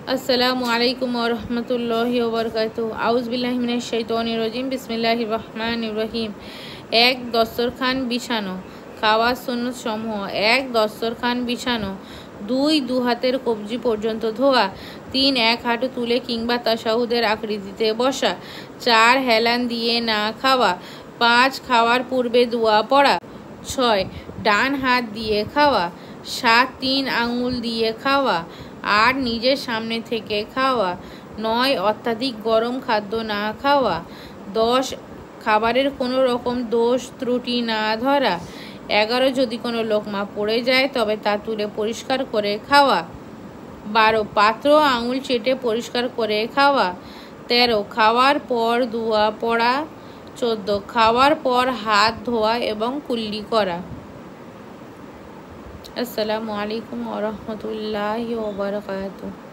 अस्सलामु अलैकुम वरहमतुल्लाहि वबरकातुहू। आउज़ु बिल्लाहि मिनाश शाइतानिर रजीम। बिस्मिल्लाहिर रहमानिर रहीम। এক দস্তরখান বিছানো। খাওয়ার সুন্নত সমূহ। 1 দস্তরখান বিছানো। 2 দু হাতের কবজি পর্যন্ত ধোয়া। 3 এক হাঁটু তুলে কিংবা তাশাহুদের আকৃতিতে বসা। 4 হেলান দিয়ে না খাওয়া। 5 খাওয়ার পূর্বে দোয়া পড়া। 6 ডান হাত দিয়ে খাওয়া। 7 3 আঙুল দিয়ে খাওয়া। 8 নিজের সামনে থেকে খাওয়া। 9 অত্যাধিক গরম খাদ্য না খাওয়া। 10 খাবারের কোনো রকম দোষ ত্রুটি না ধরা। 11 যদি কোনো লোকমা পড়ে যায় তবে তা তুলে পরিষ্কার করে খাওয়া। 12 পাত্র আঙুল চেটে পরিষ্কার করে খাওয়া। 13 খাওয়ার পর দোয়া পড়া। 14 খাওয়ার পর হাত ধোয়া এবং কুল্লি করা। আসসালামু আলাইকুম ওয়া রাহমাতুল্লাহি ওয়া বারাকাতুহু।